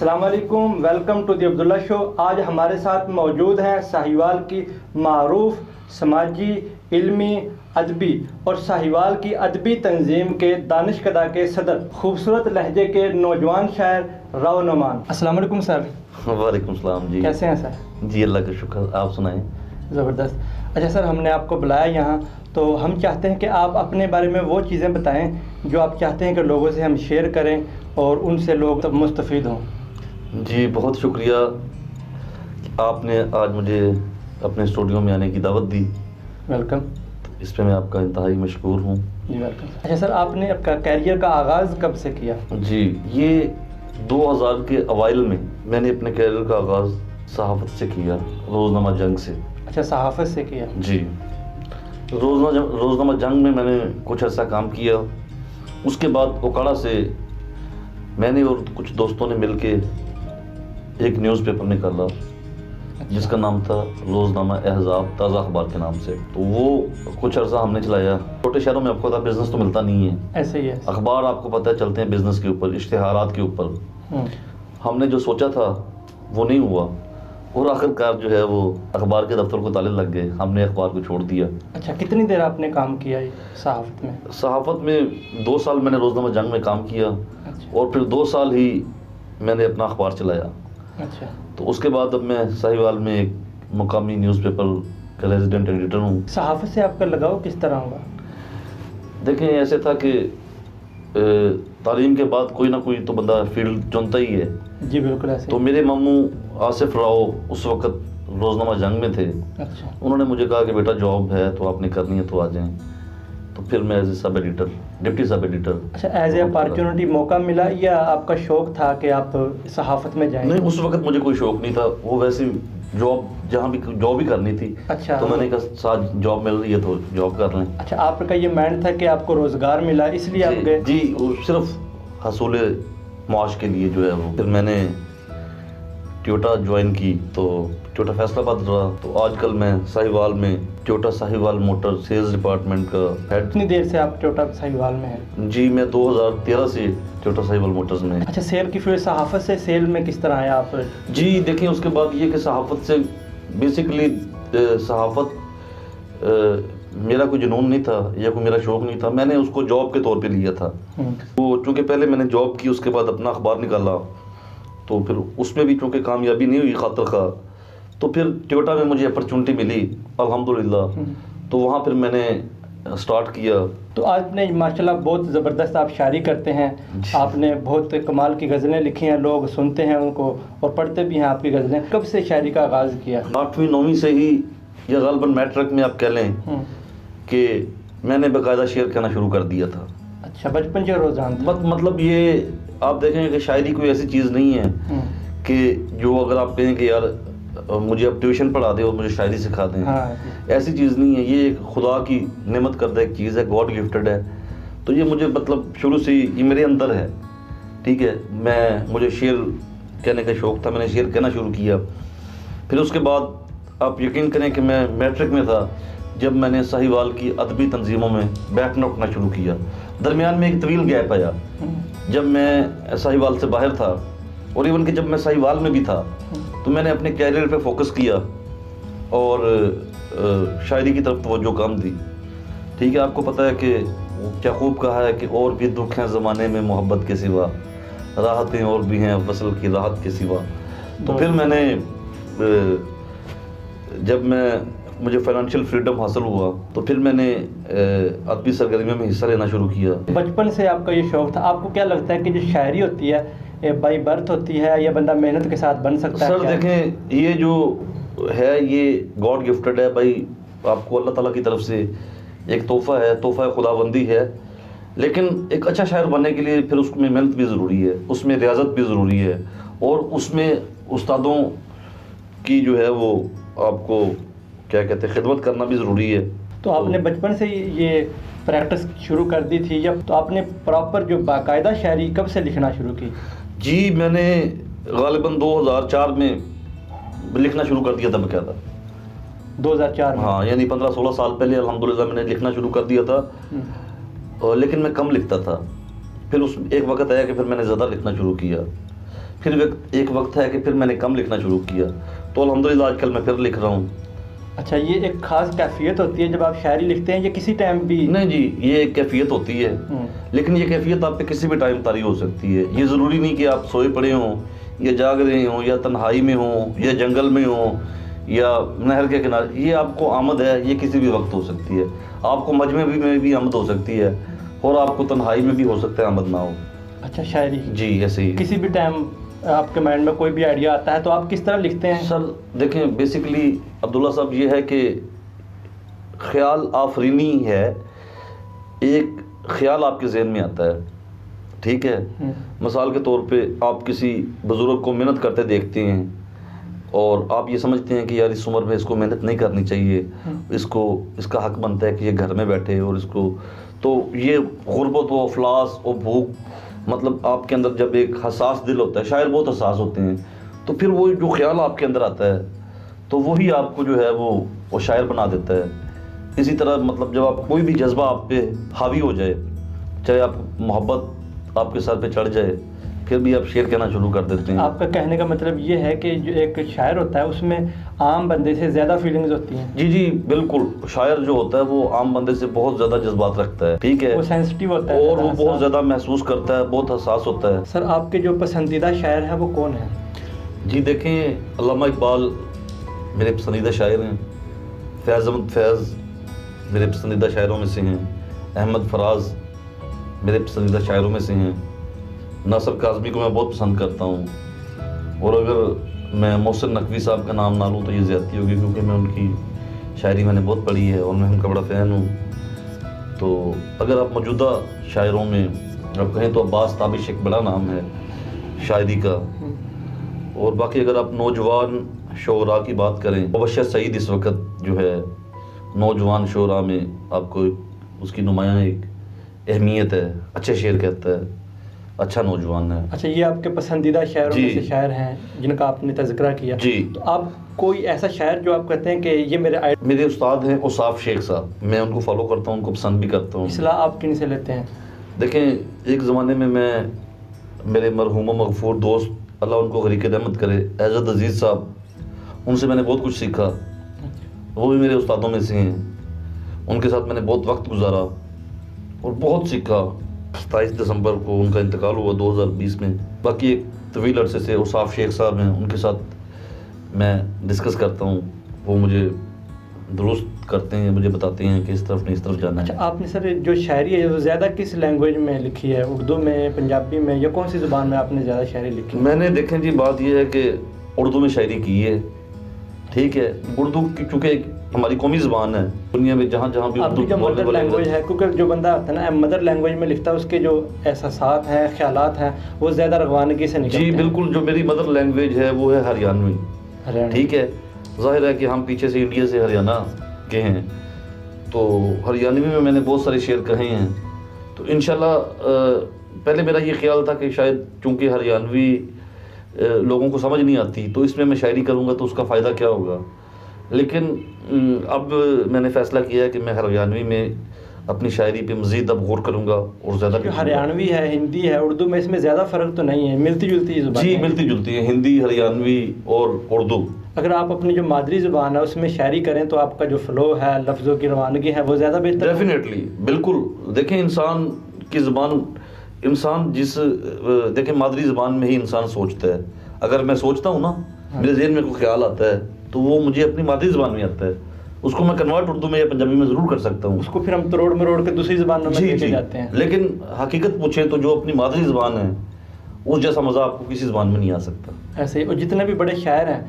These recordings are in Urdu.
السلام علیکم، ویلکم ٹو دی عبداللہ شو۔ آج ہمارے ساتھ موجود ہیں ساہیوال کی معروف سماجی، علمی، ادبی اور ساہیوال کی ادبی تنظیم کے دانشکدہ کے صدر، خوبصورت لہجے کے نوجوان شاعر راؤ نعمان۔ السلام علیکم سر۔ وعلیکم السلام جی، کیسے ہیں سر؟ جی اللہ کا شکر، آپ سنائیں؟ زبردست۔ اچھا سر، ہم نے آپ کو بلایا یہاں تو ہم چاہتے ہیں کہ آپ اپنے بارے میں وہ چیزیں بتائیں جو آپ چاہتے ہیں کہ لوگوں سے ہم شیئر کریں اور ان سے لوگ مستفید ہوں۔ جی بہت شکریہ کہ آپ نے آج مجھے اپنے اسٹوڈیو میں آنے کی دعوت دی، ویلکم۔ اس پہ میں آپ کا انتہائی مشکور ہوں۔ جی ویلکم۔ اچھا سر، آپ نے آپ کا کیریئر کا آغاز کب سے کیا؟ جی یہ 2000 کے اوائل میں نے اپنے کیریئر کا آغاز صحافت سے کیا، روزنامہ جنگ سے۔ اچھا، صحافت سے کیا؟ جی روزنامہ جنگ میں نے کچھ عرصہ کام کیا، اس کے بعد اوکاڑا سے میں نے اور کچھ دوستوں نے مل کے ایک نیوز پیپر نکالا جس کا نام تھا روزنامہ احزاب، تازہ اخبار کے نام سے۔ تو وہ کچھ عرصہ ہم نے چلایا۔ چھوٹے شہروں میں آپ کو پتا بزنس تو ملتا نہیں ہے، ایسے ہی ہے، اخبار آپ کو پتہ ہے چلتے ہیں بزنس کے اوپر، اشتہارات کے اوپر۔ ہم نے جو سوچا تھا وہ نہیں ہوا، اور آخر کار جو ہے وہ اخبار کے دفتر کو تالے لگ گئے، ہم نے اخبار کو چھوڑ دیا۔ اچھا، کتنی دیر آپ نے کام کیا صحافت میں؟ صحافت میں 2 سال میں نے روزنامہ جنگ میں کام کیا، اچھا اور پھر 2 سال ہی میں نے اپنا اخبار چلایا۔ اچھا، تو اس کے بعد اب میں ساہیوال میں ایک مقامی نیوز پیپر کا ریزیڈنٹ ایڈیٹر ہوں۔ صحافت سے آپ کا لگاؤ کس طرح ہوا؟ دیکھیں ایسے تھا کہ تعلیم کے بعد کوئی نہ کوئی تو بندہ فیلڈ چنتا ہی ہے۔ جی بالکل ایسے تو میرے ماموں آصف راؤ اس وقت روزنامہ جنگ میں تھے، اچھا انہوں نے مجھے کہا کہ بیٹا جاب ہے تو آپ نے کرنی ہے تو آ جائیں۔ تو پھر میں as a sub editor, deputy sub editor. اچھا، ایز اے اپارچونیٹی موقع ملا یا آپ کا شوق تھا کہ آپ صحافت میں جائیں؟ نہیں، اس وقت مجھے کوئی شوق نہیں تھا، وہ ویسے جاب جہاں بھی جاب ہی کرنی تھی، اچھا تو میں نے کہا ساتھ جاب مل رہی ہے تو جاب کر لیں۔ اچھا، آپ کا یہ مائنڈ تھا کہ آپ کو روزگار ملا اس لیے آپ گئے؟ جی وہ صرف حصول معاش کے لیے جو ہے وہ۔ پھر میں نے ٹیوٹا جوائن کی تو ٹیوٹا فیصل آباد رہا، تو آج کل میں ساہیوال میں Toyota Sahiwal motor sales department کا ہیڈ۔ کتنی دیر سے آپ ٹیوٹا ساہیوال میں ہیں؟ جی میں 2013 سے ٹیوٹا ساہیوال موٹرز میں۔ اچھا، سیل کی پھر صحافت سے سیل میں کس طرح آیا آپ؟ جی دیکھیں اس کے بعد یہ کہ صحافت سے بیسیکلی صحافت میرا کوئی جنون نہیں تھا یا کوئی میرا شوق نہیں تھا، میں نے اس کو جاب کے طور پہ لیا تھا۔ وہ چونکہ پہلے میں نے جاب کی، اس کے بعد اپنا اخبار نکالا، تو پھر اس میں بھی چونکہ کامیابی نہیں ہوئی خاطر خواہ، تو پھر ٹیوٹا میں مجھے اپرچونٹی ملی الحمدللہ، تو وہاں پھر میں نے سٹارٹ کیا۔ تو آپ نے ماشاءاللہ بہت زبردست آپ شاعری کرتے ہیں، آپ نے بہت کمال کی غزلیں لکھی ہیں، لوگ سنتے ہیں ان کو اور پڑھتے بھی ہیں آپ کی غزلیں۔ کب سے شاعری کا آغاز کیا؟ 8ویں 9ویں سے ہی، یا غالباً میٹرک میں آپ کہہ لیں کہ میں نے باقاعدہ شعر کہنا شروع کر دیا تھا۔ اچھا، بچپن سے روزان تھا؟ مطلب یہ آپ دیکھیں کہ شاعری کوئی ایسی چیز نہیں ہے کہ جو اگر آپ کہیں کہ یار مجھے اب ٹیوشن پڑھا دے اور مجھے شاعری سکھا دیں، ایسی چیز نہیں ہے، یہ ایک خدا کی نعمت کردہ ایک چیز ہے، گاڈ گفٹڈ ہے۔ تو یہ مجھے مطلب شروع سے ہی یہ میرے اندر ہے، ٹھیک ہے۔ مجھے شعر کہنے کا شوق تھا، میں نے شعر کہنا شروع کیا۔ پھر اس کے بعد آپ یقین کریں کہ میں میٹرک میں تھا جب میں نے ساہیوال کی ادبی تنظیموں میں بیٹھنا اٹھنا شروع کیا۔ درمیان میں ایک طویل گیپ آیا جب میں ساہیوال سے باہر تھا، اور ایون کہ جب میں ساہیوال میں بھی تھا تو میں نے اپنے کیریئر پہ فوکس کیا اور شاعری کی طرف توجہ کم دی، ٹھیک ہے۔ آپ کو پتہ ہے کہ کیا خوب کہا ہے کہ اور بھی دکھ ہیں زمانے میں محبت کے سوا، راحتیں اور بھی ہیں وصل کی راحت کے سوا۔ تو پھر میں نے جب مجھے فائنینشیل فریڈم حاصل ہوا تو پھر میں نے ادبی سرگرمیوں میں حصہ لینا شروع کیا۔ بچپن سے آپ کا یہ شوق تھا، آپ کو کیا لگتا ہے کہ جو شاعری ہوتی ہے بائی برتھ ہوتی ہے یا بندہ محنت کے ساتھ بن سکتا ہے؟ سر دیکھیں یہ جو ہے یہ گاڈ گفٹڈ ہے بھائی، آپ کو اللہ تعالیٰ کی طرف سے ایک تحفہ ہے، تحفہ خداوندی ہے، لیکن ایک اچھا شاعر بننے کے لیے پھر اس میں محنت بھی ضروری ہے، اس میں ریاضت بھی ضروری ہے، اور اس میں استادوں کی جو ہے وہ آپ کو کیا کہتے ہیں خدمت کرنا بھی ضروری ہے۔ تو آپ نے بچپن سے یہ پریکٹس شروع کر دی تھی، یا تو آپ نے پراپر جو باقاعدہ شاعری کب سے لکھنا شروع کی؟ جی میں نے غالباً 2004 میں لکھنا شروع کر دیا تھا باقاعدہ۔ 2004 میں؟ ہاں، یعنی 15-16 سال پہلے الحمدللہ میں نے لکھنا شروع کر دیا تھا، لیکن میں کم لکھتا تھا۔ پھر ایک وقت آیا کہ پھر میں نے زیادہ لکھنا شروع کیا، پھر ایک وقت ہے کہ پھر میں نے کم لکھنا شروع کیا، تو الحمدللہ آج کل میں پھر لکھ رہا ہوں۔ اچھا، یہ ایک خاص کیفیت ہوتی ہے جب آپ شاعری لکھتے ہیں یا کسی ٹائم بھی؟ نہیں جی، یہ ایک کیفیت ہوتی ہے، لیکن یہ کیفیت آپ پہ کسی بھی ٹائم طاری ہو سکتی ہے۔ یہ ضروری نہیں کہ آپ سوئے پڑے ہوں یا جاگ رہے ہوں یا تنہائی میں ہوں یا جنگل میں ہوں یا نہر کے کنارے، یہ آپ کو آمد ہے، یہ کسی بھی وقت ہو سکتی ہے۔ آپ کو مجمع میں بھی آمد ہو سکتی ہے اور آپ کو تنہائی میں بھی ہو سکتا ہے آمد نہ ہو۔ اچھا، شاعری جی ایسے ہی کسی بھی ٹائم آپ کے مائنڈ میں کوئی بھی آئیڈیا آتا ہے تو آپ کس طرح لکھتے ہیں؟ سر دیکھیں، بیسیکلی عبداللہ صاحب یہ ہے کہ خیال آفرینی ہے، ایک خیال آپ کے ذہن میں آتا ہے، ٹھیک ہے؟ مثال کے طور پہ آپ کسی بزرگ کو محنت کرتے دیکھتے ہیں اور آپ یہ سمجھتے ہیں کہ یار اس عمر میں اس کو محنت نہیں کرنی چاہیے، اس کا حق بنتا ہے کہ یہ گھر میں بیٹھے، اور اس کو تو یہ غربت و افلاس و بھوک، مطلب آپ کے اندر جب ایک حساس دل ہوتا ہے، شاعر بہت حساس ہوتے ہیں، تو پھر وہ جو خیال آپ کے اندر آتا ہے تو وہی آپ کو جو ہے وہ شاعر بنا دیتا ہے۔ اسی طرح مطلب جب آپ کوئی بھی جذبہ آپ پہ حاوی ہو جائے، چاہے آپ محبت آپ کے سر پہ چڑھ جائے، پھر بھی آپ شعر کہنا شروع کر دیتے ہیں۔ آپ کا کہنے کا مطلب یہ ہے کہ جو ایک شاعر ہوتا ہے اس میں عام بندے سے زیادہ فیلنگز ہوتی ہیں؟ جی جی بالکل، شاعر جو ہوتا ہے وہ عام بندے سے بہت زیادہ جذبات رکھتا ہے، ٹھیک ہے، وہ سینسٹیو ہوتا ہے اور وہ بہت زیادہ محسوس کرتا ہے، بہت حساس ہوتا ہے۔ سر آپ کے جو پسندیدہ شاعر ہیں وہ کون ہیں؟ جی دیکھیں، علامہ اقبال میرے پسندیدہ شاعر ہیں، فیض احمد فیض میرے پسندیدہ شاعروں میں سے ہیں، احمد فراز میرے پسندیدہ شاعروں میں سے ہیں، ناصر کاظمی کو میں بہت پسند کرتا ہوں، اور اگر میں محسن نقوی صاحب کا نام نہ لوں تو یہ زیادتی ہوگی، کیونکہ میں ان کی شاعری میں نے بہت پڑھی ہے اور میں ان کا بڑا فین ہوں۔ تو اگر آپ موجودہ شاعروں میں آپ کہیں تو عباس تابش ایک بڑا نام ہے شاعری کا، اور باقی اگر آپ نوجوان شعراء کی بات کریں، مبشر سعید اس وقت جو ہے نوجوان شعراء میں آپ کو اس کی نمایاں ایک اہمیت ہے، اچھے شعر کہتا ہے، اچھا نوجوان ہے۔ اچھا، یہ آپ کے پسندیدہ شاعروں میں سے شاعر ہیں جن کا آپ نے تذکرہ کیا؟ جی۔ تو آپ کوئی ایسا شاعر جو آپ کہتے ہیں کہ یہ میرے استاد ہیں اوصاف شیخ صاحب، میں ان کو فالو کرتا ہوں، ان کو پسند بھی کرتا ہوں۔ اصلاح آپ کن سے لیتے ہیں؟ دیکھیں، ایک زمانے میں میرے مرحوم و مغفور دوست، اللہ ان کو غریق رحمت کرے، اعزت عزیز صاحب، ان سے میں نے بہت کچھ سیکھا، وہ بھی میرے استادوں میں سے ہیں، ان کے ساتھ میں نے بہت وقت گزارا اور بہت سیکھا۔ 27 دسمبر کو ان کا انتقال ہوا 2020 میں۔ باقی ایک طویل عرصے سے اوصاف شیخ صاحب ہیں، ان کے ساتھ میں ڈسکس کرتا ہوں، وہ مجھے درست کرتے ہیں، مجھے بتاتے ہیں کہ اس طرف نہیں اس طرف جانا ہے۔ اچھا، آپ نے سر جو شاعری ہے وہ زیادہ کس لینگویج میں لکھی ہے؟ اردو میں، پنجابی میں، یا کون سی زبان میں آپ نے زیادہ شاعری لکھی؟ میں نے دیکھیں جی، بات یہ ہے کہ اردو میں شاعری کی ہے، ٹھیک ہے، اردو کی چونکہ ایک ہماری قومی زبان ہے، دنیا میں جہاں جہاں بھی آپ کی جو مدر لینگویج ہے، کیونکہ جو بندہ ہوتا ہے نا مدر لینگویج میں لکھتا ہے، اس کے جو احساسات ہیں، خیالات ہیں، وہ زیادہ روانگی سے نکلتے ہیں۔ جی بالکل، جو میری مدر لینگویج ہے وہ ہے ہریانوی، ٹھیک ہے، ظاہر ہے کہ ہم پیچھے سے انڈیا سے ہریانہ کے ہیں، تو ہریانوی میں نے بہت سارے شعر کہے ہیں، تو انشاءاللہ پہلے میرا یہ خیال تھا کہ شاید چونکہ ہریانوی لوگوں کو سمجھ نہیں آتی تو اس میں شاعری کروں گا تو اس کا فائدہ کیا ہوگا، لیکن اب میں نے فیصلہ کیا ہے کہ میں ہریانوی میں اپنی شاعری پہ مزید اب غور کروں گا اور زیادہ جو ہریانوی ہے، ہندی ہے، اردو میں اس میں زیادہ فرق تو نہیں ہے، ملتی جلتی زبان؟ جی ملتی جلتی ہے، ہندی، ہریانوی اور اردو۔ اگر آپ اپنی جو مادری زبان ہے اس میں شاعری کریں تو آپ کا جو فلو ہے، لفظوں کی روانگی ہے، وہ زیادہ بہتر ہے؟ ڈیفینیٹلی، بالکل۔ دیکھیں انسان کی زبان، دیکھیں مادری زبان میں ہی انسان سوچتا ہے، اگر میں سوچتا ہوں نا، میرے ذہن میں کوئی خیال آتا ہے تو وہ مجھے اپنی مادری زبان میں آتا ہے، اس کو میں کنورٹ اردو میں یا پنجابی میں ضرور کر سکتا ہوں، اس کو پھر ہم تروڑ مروڑ کے دوسری زبان میں لے کے جاتے ہیں۔ لیکن حقیقت پوچھیں تو جو اپنی مادری زبان ہے اس جیسا مزہ آپ کو کسی زبان میں نہیں آ سکتا۔ ایسے ہی، اور جتنے بھی بڑے شاعر ہیں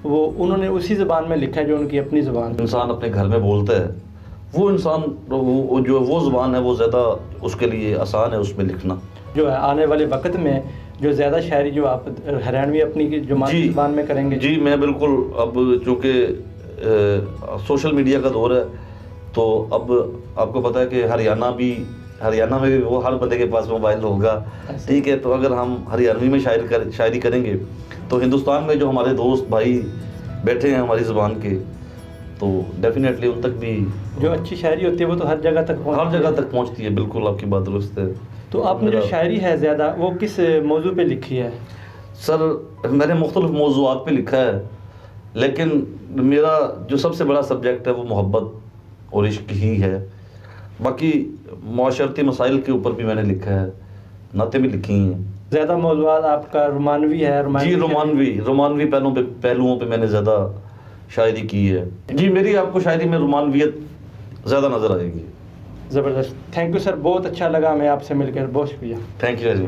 وہ انہوں نے اسی زبان میں لکھا ہے جو ان کی اپنی زبان۔ انسان اپنے گھر میں بولتا ہے، وہ انسان جو وہ زبان ہے وہ زیادہ اس کے لیے آسان ہے اس میں لکھنا۔ جو ہے آنے والے وقت میں جو زیادہ شاعری جو آپ ہریانوی اپنی جو مادری زبان میں کریں گے؟ جی میں بالکل، اب چونکہ سوشل میڈیا کا دور ہے تو اب آپ کو پتہ ہے کہ ہریانہ میں بھی وہ ہر بندے کے پاس موبائل ہوگا، ٹھیک ہے، تو اگر ہم ہریانوی میں شاعری کریں گے تو ہندوستان میں جو ہمارے دوست بھائی بیٹھے ہیں ہماری زبان کے، تو ڈیفینیٹلی ان تک بھی جو اچھی شاعری ہوتی ہے وہ تو ہر جگہ تک پہنچتی ہے۔ بالکل آپ کی بات درست ہے۔ تو آپ نے جو شاعری ہے زیادہ وہ کس موضوع پہ لکھی ہے؟ سر میں نے مختلف موضوعات پہ لکھا ہے، لیکن میرا جو سب سے بڑا سبجیکٹ ہے وہ محبت اور عشق ہی ہے. باقی معاشرتی مسائل کے اوپر بھی میں نے لکھا ہے، نعتیں بھی لکھی ہیں. زیادہ موضوعات آپ کا رومانوی ہے؟ جی رومانوی پہلوؤں پہ میں نے زیادہ شاعری کی ہے. جی میری آپ کو شاعری میں رومانویت زیادہ نظر آئے گی. زبردست. تھینک یو سر، بہت اچھا لگا ہمیں آپ سے مل کر. بہت شکریہ. Thank you.